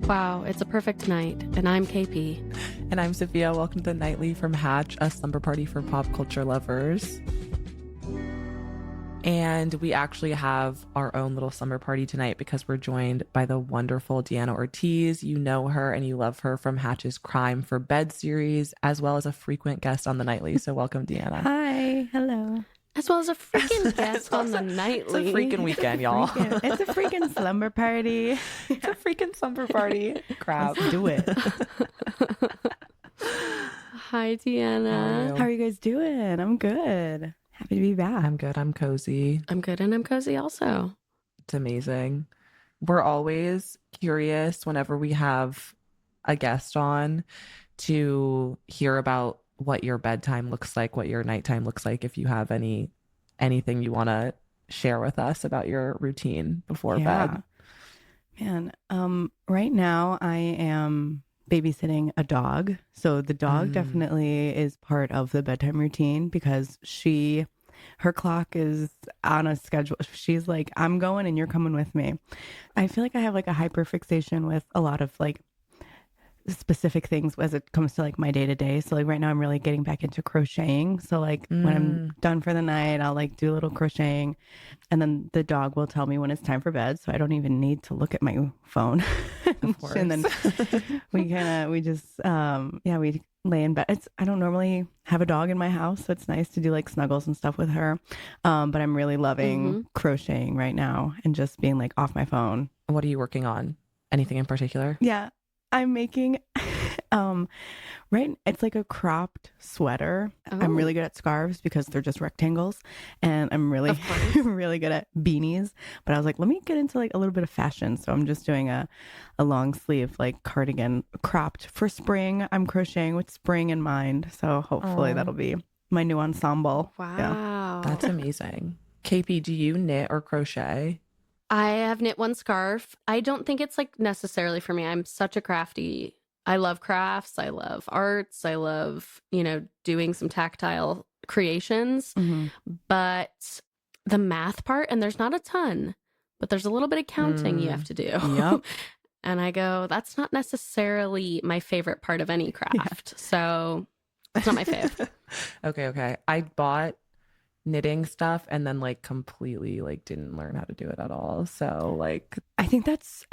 Wow, it's a perfect night, and I'm KP. And I'm Sophia. Welcome to the Nightly from Hatch, a slumber party for pop culture lovers. And we actually have our own little slumber party tonight because we're joined by the wonderful Deanna Ortiz. You know her and you love her from Hatch's Crime for Bed series, as well as a frequent guest on the Nightly. So welcome, Deanna. Hi. Hello. As well as a freaking guest on the Nightly. It's a freaking weekend, y'all. It's a freaking slumber party. It's a freaking slumber party. Crap. Let's do it. Hi, Deanna. How are you guys doing? I'm good. Happy to be back. I'm good. I'm cozy. I'm good, and I'm cozy also. It's amazing. We're always curious whenever we have a guest on to hear about what your bedtime looks like, what your nighttime looks like. If you have anything you want to share with us about your routine before bed. Man, right now I am babysitting a dog. So the dog definitely is part of the bedtime routine because her clock is on a schedule. She's like, I'm going and you're coming with me. I feel like I have like a hyper fixation with a lot of like specific things as it comes to like my day to day. So like right now I'm really getting back into crocheting. So like when I'm done for the night, I'll like do a little crocheting and then the dog will tell me when it's time for bed. So I don't even need to look at my phone. Of course. And then we lay in bed. I don't normally have a dog in my house, so it's nice to do like snuggles and stuff with her. But I'm really loving crocheting right now and just being like off my phone. What are you working on? Anything in particular? Yeah, I'm making it's like a cropped sweater. I'm really good at scarves because they're just rectangles, and I'm really really good at beanies. But I was like, let me get into like a little bit of fashion, so I'm just doing a long sleeve like cardigan cropped for spring. I'm crocheting with spring in mind, so hopefully that'll be my new ensemble. Wow. That's amazing. KP, do you knit or crochet? I have knit one scarf. I don't think it's like necessarily for me. I'm such a crafty. I love crafts. I love arts. I love, doing some tactile creations. But the math part, and there's not a ton, but there's a little bit of counting you have to do. Yep. And I go, that's not necessarily my favorite part of any craft. So it's not my fave. Okay. I bought knitting stuff and then like completely like didn't learn how to do it at all. So like I think that's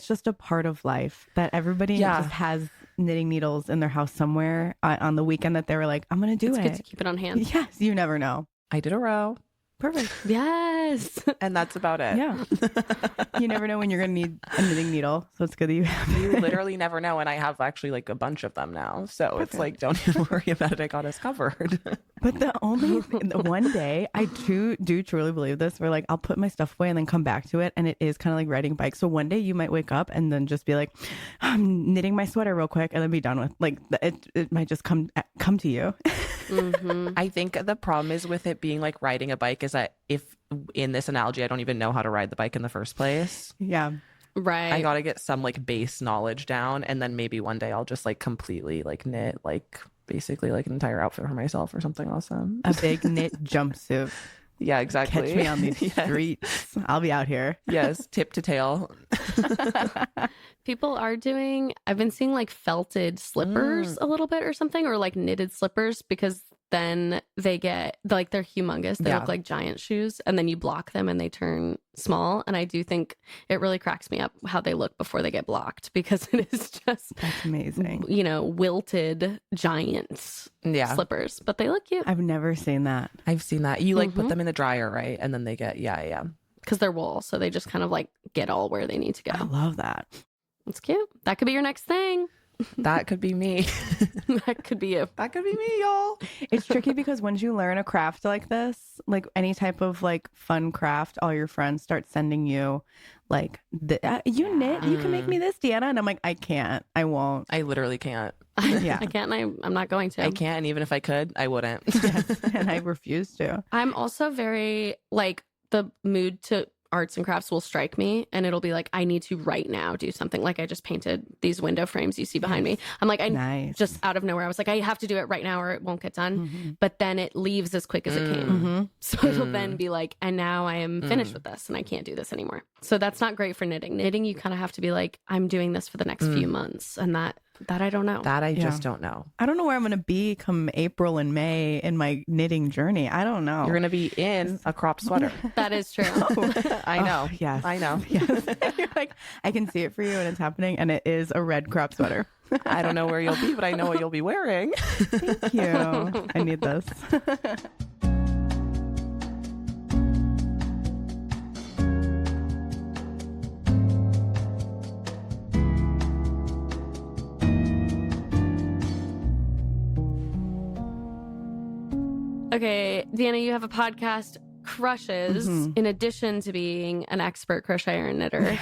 just a part of life that everybody just has knitting needles in their house somewhere on the weekend that they were like, I'm gonna do it. It's good to keep it on hand. Yes, you never know. I did a row. Perfect. Yes. And that's about it. Yeah. You never know when you're going to need a knitting needle. So it's good that you have You literally never know. And I have actually like a bunch of them now. So It's like, don't even worry about it. I got us covered. But the one day I do truly believe this, where like I'll put my stuff away and then come back to it. And it is kind of like riding a bike. So one day you might wake up and then just be like, I'm knitting my sweater real quick and then be done with like it might just come to you. I think the problem is with it being like riding a bike is that if in this analogy, I don't even know how to ride the bike in the first place. Yeah. Right. I got to get some like base knowledge down. And then maybe one day I'll just like completely like knit like basically like an entire outfit for myself or something awesome. A big knit jumpsuit. Yeah, exactly. Catch me on these streets. I'll be out here. Yes, tip to tail. People are I've been seeing like felted slippers a little bit or something, or like knitted slippers, because then they get like, they're humongous. They look like giant shoes, and then you block them and they turn small. And I do think it really cracks me up how they look before they get blocked, because it is just That's amazing. Wilted giant slippers, but they look cute. I've never seen that. I've seen that. You like put them in the dryer, right? And then they get, because they're wool. So they just kind of like get all where they need to go. I love that. It's cute. That could be your next thing. That could be me. That could be you. That could be me, y'all. It's tricky because once you learn a craft like this, like any type of like fun craft, all your friends start sending you like, you knit, you can make me this, Deanna. And I'm like, I can't, I won't. I literally can't. Yeah. I can't, and I'm not going to. I can't. And even if I could, I wouldn't. Yes, and I refuse to. I'm also very like the mood to arts and crafts will strike me and it'll be like, I need to right now do something. Like I just painted these window frames you see behind me. I'm like, just out of nowhere, I was like, I have to do it right now or it won't get done. But then it leaves as quick as it came. So it'll then be like, and now I am finished with this and I can't do this anymore. So that's not great for knitting. Knitting, you kind of have to be like, I'm doing this for the next few months. And that I don't know. That I just don't know. I don't know where I'm going to be come April and May in my knitting journey. I don't know. You're going to be in a crop sweater. That is true. I know. Yes. I know. Yes. You're like, I can see it for you and it's happening. And it is a red crop sweater. I don't know where you'll be, but I know what you'll be wearing. Thank you. I need this. Okay, Deanna, you have a podcast, Crushes, in addition to being an expert crocheter and knitter.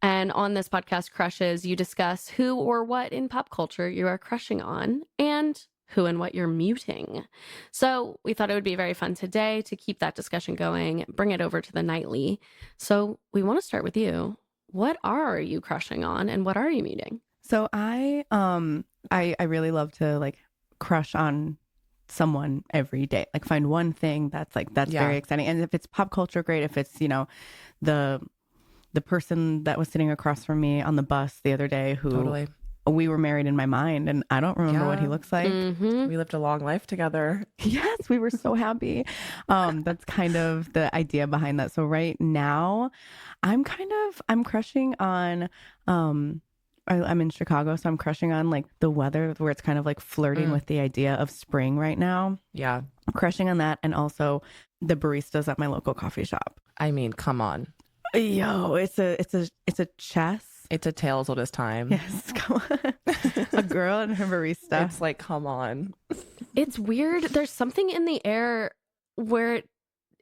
And on this podcast, Crushes, you discuss who or what in pop culture you are crushing on and who and what you're muting. So we thought it would be very fun today to keep that discussion going, bring it over to the nightly. So we want to start with you. What are you crushing on and what are you muting? So I really love to like crush on someone every day, like find one thing that's very exciting. And if it's pop culture, great. If it's, you know, the person that was sitting across from me on the bus the other day who we were married in my mind and I don't remember what he looks like. We lived a long life together. Yes, we were so happy. That's kind of the idea behind that. So right now I'm crushing on I'm in Chicago, so I'm crushing on like the weather where it's kind of like flirting with the idea of spring right now. Yeah. I'm crushing on that. And also the baristas at my local coffee shop. I mean, come on. Yo, it's a chess. It's a tale as old as time. Yes, come on. A girl and her barista. It's like, come on. It's weird. There's something in the air where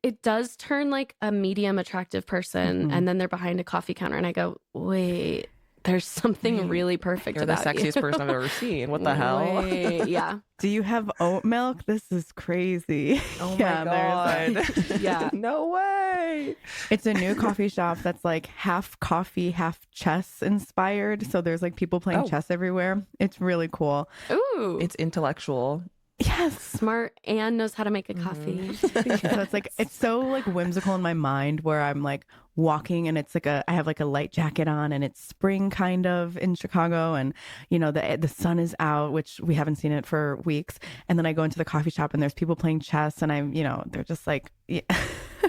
it does turn like a medium attractive person and then they're behind a coffee counter and I go, wait. There's something really perfect You're about the sexiest person I've ever seen. What the hell? Yeah. Do you have oat milk? This is crazy. Oh my God. Yeah. No way. It's a new coffee shop that's like half coffee, half chess inspired. So there's like people playing chess everywhere. It's really cool. Ooh. It's intellectual. Yes. Smart and knows how to make a coffee. So it's like, it's so like whimsical in my mind where I'm like walking and it's like I have like a light jacket on and it's spring kind of in Chicago and, you know, the sun is out, which we haven't seen it for weeks. And then I go into the coffee shop and there's people playing chess and I'm, you know, they're just like, yeah.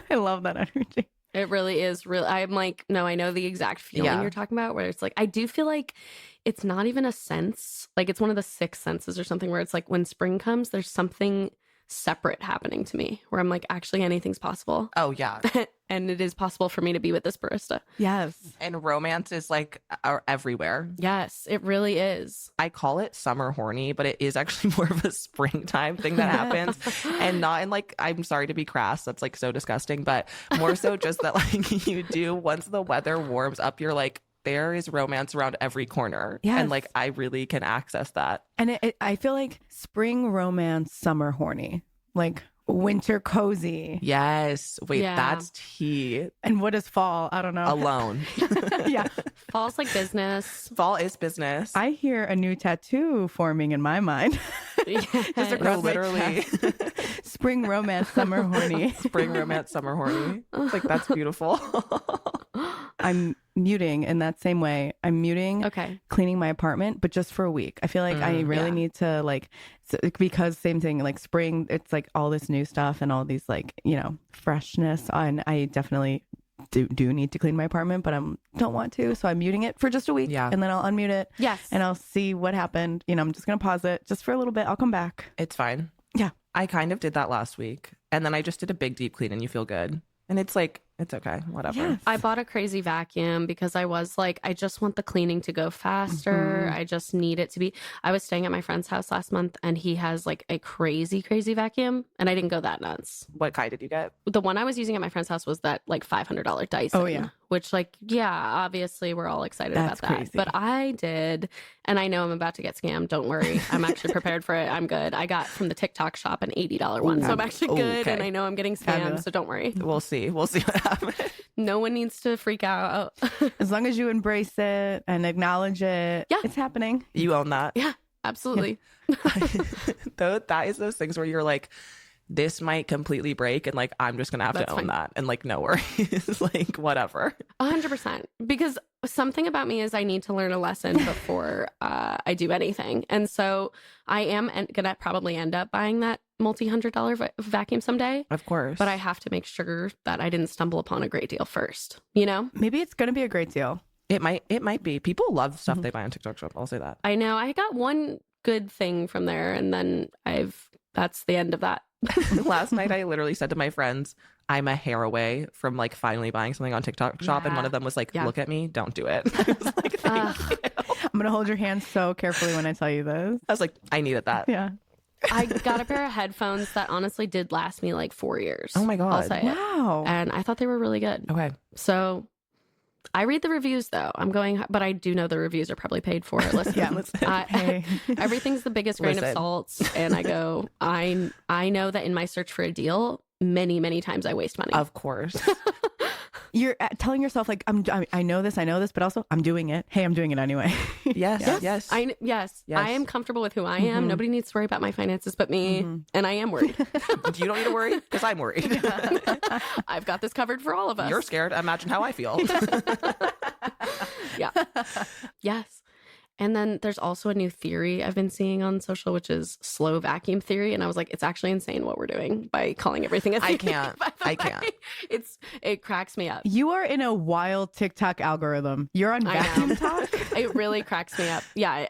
I love that energy. It really is real. I'm like, no, I know the exact feeling you're talking about where it's like, I do feel like it's not even a sense. Like it's one of the six senses or something where it's like when spring comes, there's something separate happening to me where I'm like, actually anything's possible. Oh, yeah. And it is possible for me to be with this barista. Yes. And romance is like everywhere. Yes, it really is. I call it summer horny, but it is actually more of a springtime thing that happens. And not in like, I'm sorry to be crass, that's like so disgusting, but more so just that like you do, once the weather warms up, you're like, there is romance around every corner. Yes. And like, I really can access that. And I feel like spring romance, summer horny, like winter cozy. Yes. Wait, that's tea. And what is fall? I don't know. Alone. Yeah. Fall's like business. Fall is business. I hear a new tattoo forming in my mind. Just No, literally. Spring romance, summer horny. Spring romance, summer horny. Like, that's beautiful. I'm muting in that same way. I'm muting cleaning my apartment, but just for a week. I feel like I really need to like, because same thing, like spring, it's like all this new stuff and all these like, you know, freshness. And I definitely do need to clean my apartment, but I don't want to. So I'm muting it for just a week and then I'll unmute it. Yes. And I'll see what happened. You know, I'm just going to pause it just for a little bit. I'll come back. It's fine. Yeah. I kind of did that last week. And then I just did a big deep clean and you feel good. And it's like, it's okay, whatever. Yes. I bought a crazy vacuum because I was like, I just want the cleaning to go faster. I just need it to be. I was staying at my friend's house last month and he has like a crazy, crazy vacuum. And I didn't go that nuts. What kind did you get? The one I was using at my friend's house was that like $500 Dyson. Oh, yeah. which like, yeah, obviously we're all excited That's about that. crazy. But I did, and I know I'm about to get scammed. Don't worry. I'm actually prepared for it. I'm good. I got from the TikTok shop an $80 one. So I'm actually good, okay. and I know I'm getting scammed, Fabulous. so don't worry. We'll see what happens. No one needs to freak out. As long as you embrace it and acknowledge it, Yeah. it's happening. You own that. Yeah, absolutely. Though that is those things where you're like, this might completely break, and like I'm just gonna have That's to own fine. that, and like no worries, like whatever. 100%. Because something about me is I need to learn a lesson before I do anything. And so I am going to probably end up buying that multi-$100 vacuum someday. Of course, But I have to make sure that I didn't stumble upon a great deal first, you know? Maybe it's going to be a great deal. it might be. People love stuff Mm-hmm. they buy on TikTok shop. I'll say that. I know. I got one good thing from there, and then that's the end of that. Last night, I literally said to my friends, I'm a hair away from like finally buying something on TikTok shop. And one of them was like, Yeah. look at me, don't do it. I was like, thank you. I'm going to hold your hand so carefully when I tell you this. I was like, I needed that. Yeah. I got a pair of headphones that honestly did last me like 4 years. Oh my I'll God. say it. Wow. And I thought they were really good. Okay. So I read the reviews though. but I do know the reviews are probably paid for. Listen, Yeah, listen. I- everything's the biggest grain of Listen. salts, and I go. I know that in my search for a deal, many times I waste money. Of course. You're telling yourself like, I know this, but also I'm doing it. Hey, I'm doing it anyway. Yes. Yes. Yes. Yes, Yes. I am comfortable with who I am. Nobody needs to worry about my finances but me, and I am worried. You don't need to worry because I'm worried. I've got this covered for all of us. You're scared. Imagine how I feel. Yeah. Yes. And then there's also a new theory I've been seeing on social, which is slow vacuum theory. And I was like, it's actually insane what we're doing by calling everything a theory. I can't. by the I way. can't. It cracks me up. You are in a wild TikTok algorithm. You're on I know. vacuum talk. It really cracks me up. Yeah.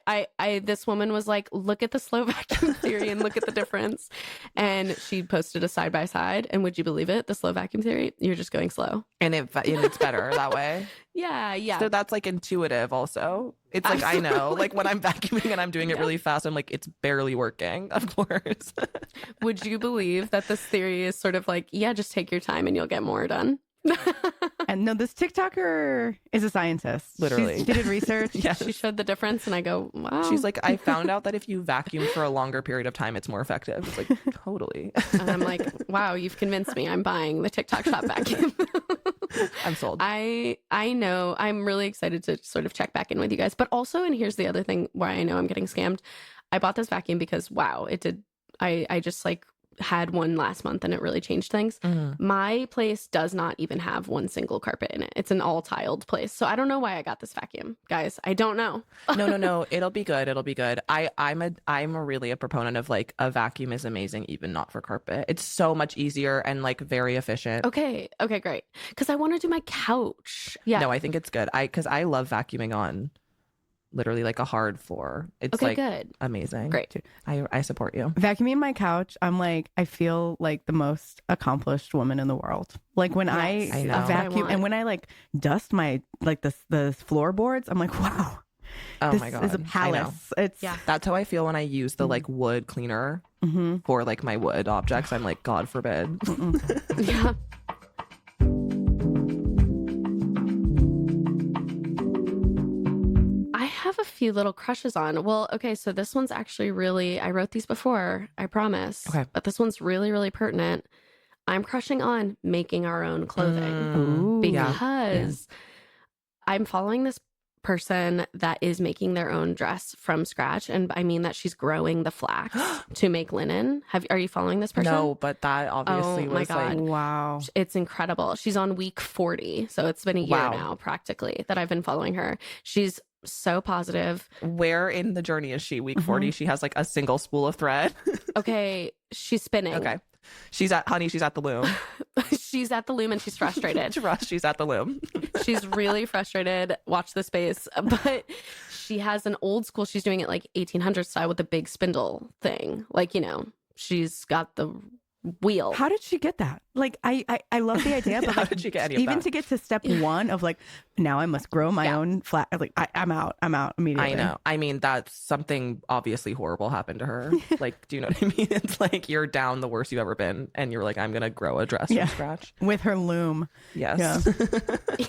This woman was like, look at the slow vacuum theory and look at the difference. And she posted a side by side. And would you believe it? The slow vacuum theory, you're just going slow. And it's better that way. Yeah. Yeah. So that's like intuitive also. It's like, I know, like when I'm vacuuming and I'm doing it really fast, I'm like, it's barely working, of course. Would you believe that this theory is sort of like, yeah, just take your time and you'll get more done? And no, this TikToker is a scientist. Literally. She did research. Yes. She showed the difference, and I go, wow. She's like, I found out that if you vacuum for a longer period of time, it's more effective. It's like, totally. And I'm like, wow, you've convinced me. I'm buying the TikTok shop vacuum. I'm sold. I know. I'm really excited to sort of check back in with you guys. But also, and here's the other thing where I know I'm getting scammed. I bought this vacuum because, wow, it did. I just like had one last month and it really changed things. My place does not even have one single carpet in it. It's an all tiled place. So I don't know why I got this vacuum, guys. I don't know. No. It'll be good. It'll be good. I'm really a proponent of like a vacuum is amazing, even not for carpet. It's so much easier and like very efficient. Okay, great. Because I want to do my couch. Yeah. No, I think it's good. Because I love vacuuming on literally like a hard floor. It's Okay, like good. amazing. Great. I support you. Vacuuming my couch, I'm like, I feel like the most accomplished woman in the world. Like when Yes, I know. I that's what I vacuum want. and when I like dust my like the floorboards, I'm like, wow, Oh this my God. is a I know. palace. It's Yeah. That's how I feel when I use the like wood cleaner for like my wood objects. I'm like, God forbid. Yeah. I have a few little crushes on. Well, okay, so this one's actually really, I wrote these before, I promise. Okay. But this one's really, really pertinent. I'm crushing on making our own clothing Ooh. because I'm following this person that is making their own dress from scratch. And I mean that she's growing the flax to make linen. Are you following this person? No, but that obviously Oh my was God. like, wow. It's incredible. She's on week 40. So it's been a year Wow. now, practically, that I've been following her. She's so positive. where in the journey is she? Week 40. She has like a single spool of thread. Okay, she's spinning. Okay. She's at the loom. She's at the loom and she's frustrated. She's at the loom. She's really frustrated. Watch the space. But she has an old school, she's doing it like 1800 style with a big spindle thing. Like, you know, she's got the wheel. How did she get that? Like, I love the idea, but How like, did she get any of even that? to get to step one of like, now I must grow my own flat. Like, I'm out immediately. I know. I mean, that's something obviously horrible happened to her. Like, do you know what I mean? It's like you're down the worst you've ever been, and you're like, I'm gonna grow a dress from scratch with her loom. Yes. Yeah.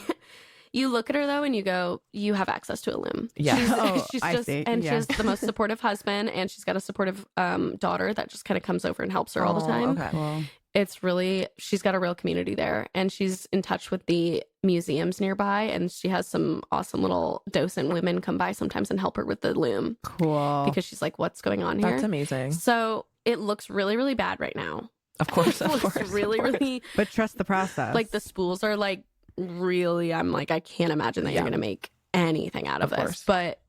You look at her though and you go, you have access to a loom. Yeah. She's I just, see. and she has the most supportive husband, and she's got a supportive daughter that just kind of comes over and helps her all the time. Okay. Cool. It's really, she's got a real community there, and she's in touch with the museums nearby, and she has some awesome little docent women come by sometimes and help her with the loom. Cool. Because she's like, what's going on here? That's amazing. So it looks really, really bad right now. Of course. It looks really, really, but trust the process. like the spools are like really, I'm like, I can't imagine that you're going to make anything out of this. Course. But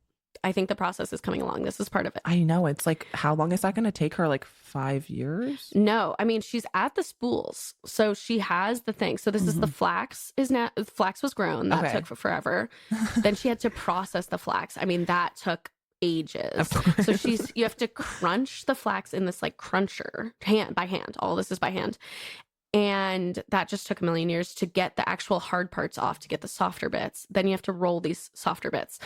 I think the process is coming along. This is part of it. I know. It's like, how long is that going to take her? Like 5 years? No, I mean, she's at the spools. So she has the thing. So this is the flax is now, flax was grown. That took forever. Then she had to process the flax. I mean, that took ages. So you have to crunch the flax in this like cruncher by hand. All this is by hand. And that just took a million years to get the actual hard parts off, to get the softer bits. Then you have to roll these softer bits.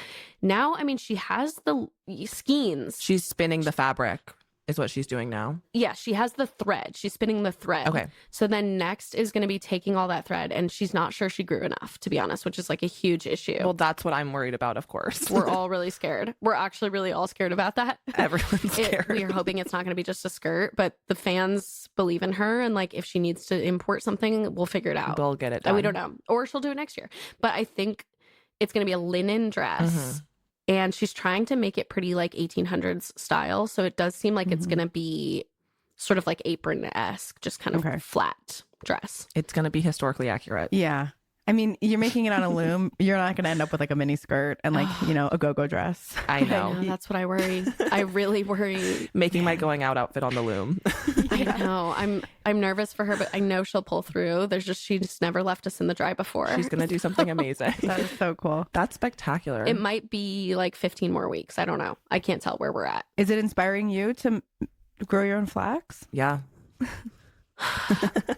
Now, I mean, she has the skeins. She's spinning the fabric is what she's doing now. Yeah, she has the thread. She's spinning the thread. Okay. So then next is going to be taking all that thread, and she's not sure she grew enough, to be honest, which is like a huge issue. Well, that's what I'm worried about, of course. We're all really scared. We're actually really all scared about that. Everyone's scared. We are hoping it's not going to be just a skirt, but the fans believe in her, and like if she needs to import something, we'll figure it out. We'll get it done. We don't know. Or she'll do it next year. But I think it's going to be a linen dress. And she's trying to make it pretty like 1800s style. So it does seem like it's going to be sort of like apron-esque, just kind of flat dress. It's going to be historically accurate. Yeah. I mean, you're making it on a loom. You're not going to end up with like a mini skirt and like, a go-go dress. I know. That's what I worry. I really worry. Making my going out outfit on the loom. I know. I'm nervous for her, but I know she'll pull through. She just never left us in the dry before. She's going to do something amazing. That is so cool. That's spectacular. It might be like 15 more weeks. I don't know. I can't tell where we're at. Is it inspiring you to grow your own flax? Yeah.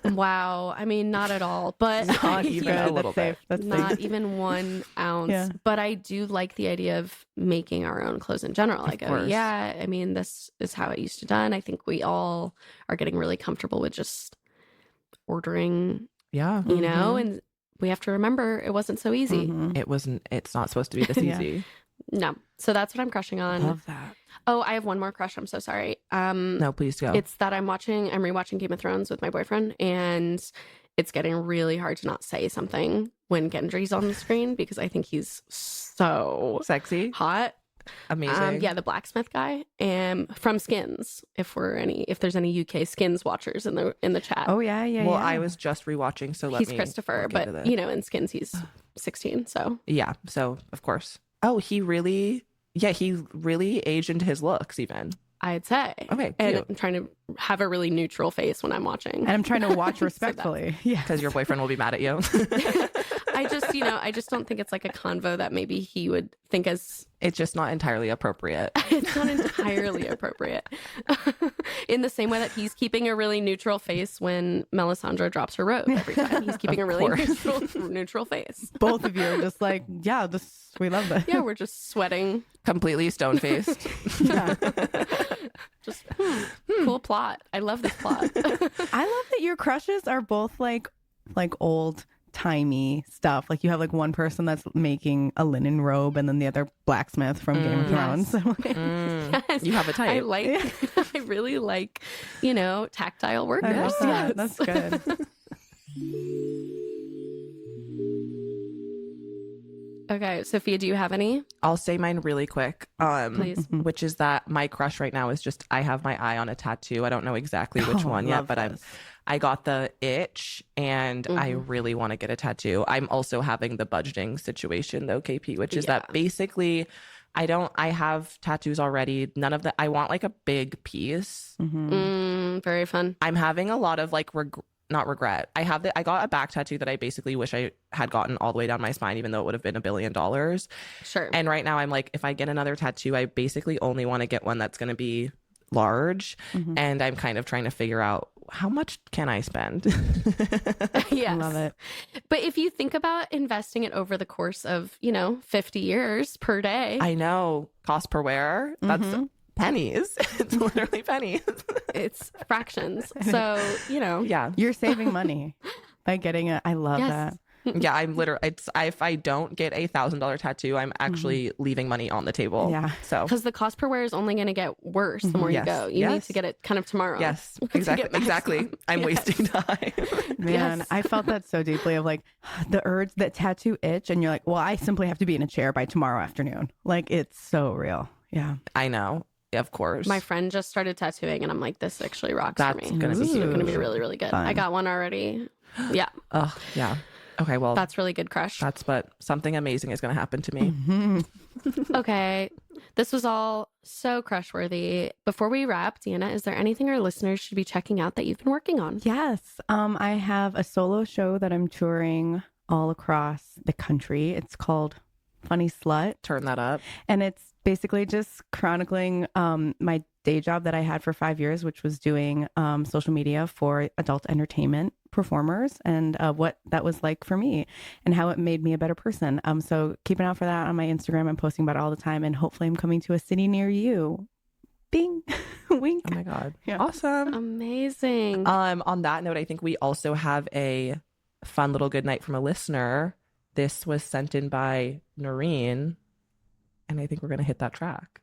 Wow. I mean, not at all, but not even a little bit. That's not safe. even 1 ounce. Yeah. But I do like the idea of making our own clothes in general. Like, course. I mean, this is how it used to done. I think we all are getting really comfortable with just ordering, Yeah. and we have to remember it wasn't so easy. It's not supposed to be this easy. No. So that's what I'm crushing on. Love that. Oh, I have one more crush. I'm so sorry. No, please go. It's that I'm rewatching Game of Thrones with my boyfriend, and it's getting really hard to not say something when Gendry's on the screen because I think he's so sexy, hot. Amazing. Yeah, the blacksmith guy from Skins. If there's any UK Skins watchers in the chat. Oh yeah. Well, I was just rewatching, so he's Christopher, but in Skins he's 16. So yeah, so of course. Oh, he really aged into his looks even. I'd say. Okay, cute. And I'm trying to have a really neutral face when I'm watching. And I'm trying to watch respectfully. Yeah. Because your boyfriend will be mad at you. I just don't think it's like a convo that maybe he would think as... It's just not entirely appropriate. It's not entirely appropriate. In the same way that he's keeping a really neutral face when Melisandre drops her robe every time. He's keeping a really neutral face. Both of you are just like, yeah, we love this. Yeah, we're just sweating. Completely stone-faced. Yeah. Just, cool plot. I love this plot. I love that your crushes are both like old timey stuff. Like you have like one person that's making a linen robe and then the other blacksmith from Game of Thrones. Yes. You have a type. I really like, tactile workers. I love that. That's good. Okay, Sophia, do you have any? I'll say mine really quick. Please. Which is that my crush right now is just I have my eye on a tattoo. I don't know exactly which one yet, but I got the itch and I really want to get a tattoo. I'm also having the budgeting situation though, KP, which is that basically I have tattoos already. None of I want like a big piece. Very fun. I'm having a lot of like not regret. I got a back tattoo that I basically wish I had gotten all the way down my spine, even though it would have been $1 billion. Sure. And right now I'm like, if I get another tattoo, I basically only want to get one that's going to be large. And I'm kind of trying to figure out how much can I spend? Yes. I love it. But if you think about investing it over the course of, 50 years per day. I know. Cost per wear. That's pennies. It's literally pennies. It's fractions. So, Yeah. You're saving money by getting it. I love that. Yeah, I'm literally, if I don't get a $1,000 tattoo, I'm actually leaving money on the table. Yeah. So, because the cost per wear is only going to get worse the more you Yes. go. You need to get it kind of tomorrow. yes, to exactly. get maximum. Exactly. I'm wasting time. Man, Yes. I felt that so deeply of like the urge, that tattoo itch. And you're like, well, I simply have to be in a chair by tomorrow afternoon. Like, it's so real. Yeah. I know. Of course. My friend just started tattooing and I'm like, this actually rocks That's for me. gonna be This is huge. going to be really, really good. Fun. I got one already. Yeah. Oh, yeah. Okay, well, That's really good, Crush. but something amazing is going to happen to me. Okay. This was all so crush worthy. Before we wrap, Deanna, is there anything our listeners should be checking out that you've been working on? Yes. I have a solo show that I'm touring all across the country. It's called Funny Slut. Turn that up. And it's basically just chronicling my day job that I had for 5 years, which was doing social media for adult entertainment performers, and what that was like for me and how it made me a better person. So keep an eye out for that on my Instagram. I'm posting about it all the time, and hopefully I'm coming to a city near you. Bing. Wink. Oh my God. Yeah. Awesome. Amazing. On that note, I think we also have a fun little good night from a listener. This was sent in by Noreen, and I think we're going to hit that track.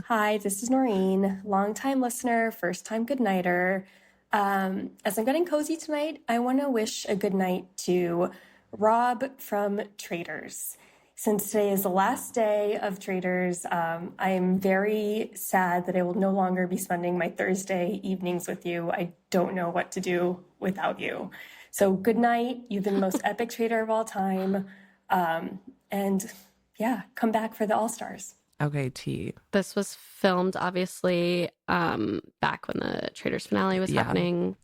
Hi, this is Noreen, longtime listener, first time good nighter. As I'm getting cozy tonight, I want to wish a good night to Rob from Traitors. Since today is the last day of Traitors, I am very sad that I will no longer be spending my Thursday evenings with you. I don't know what to do without you. So good night. You've been the most epic traitor of all time. And yeah, come back for the All-Stars. Okay, T. This was filmed, obviously, back when the Traitors finale was happening.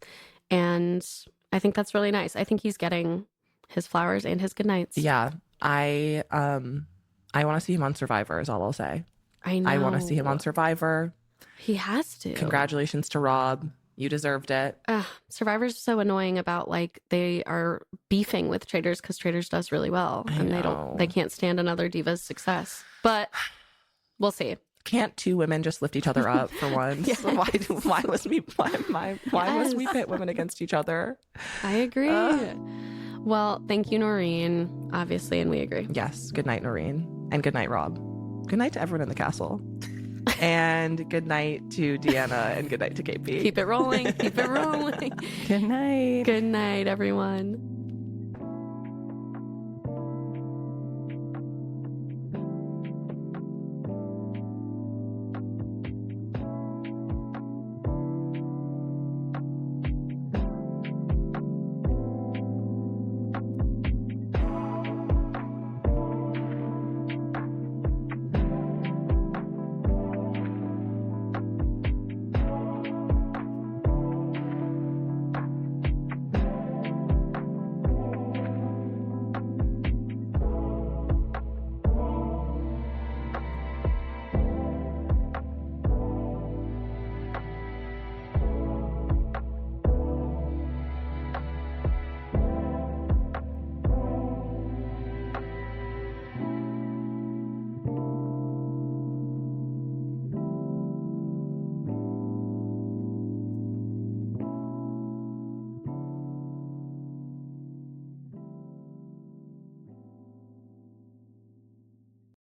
And I think that's really nice. I think he's getting his flowers and his good nights. Yeah. I want to see him on Survivor is all I'll say. I know. I want to see him on Survivor. He has to. Congratulations to Rob. You deserved it. Survivor's so annoying about like they are beefing with Traitors because Traitors does really well. And they can't stand another diva's success. But we'll see. Can't two women just lift each other up for once? Yes. Why must we pit women against each other? I agree. Well, thank you, Noreen, obviously, and we agree. Yes. Good night, Noreen. And good night, Rob. Good night to everyone in the castle. And good night to Deanna and good night to KP. Keep it rolling. Keep it rolling. Good night. Good night, everyone.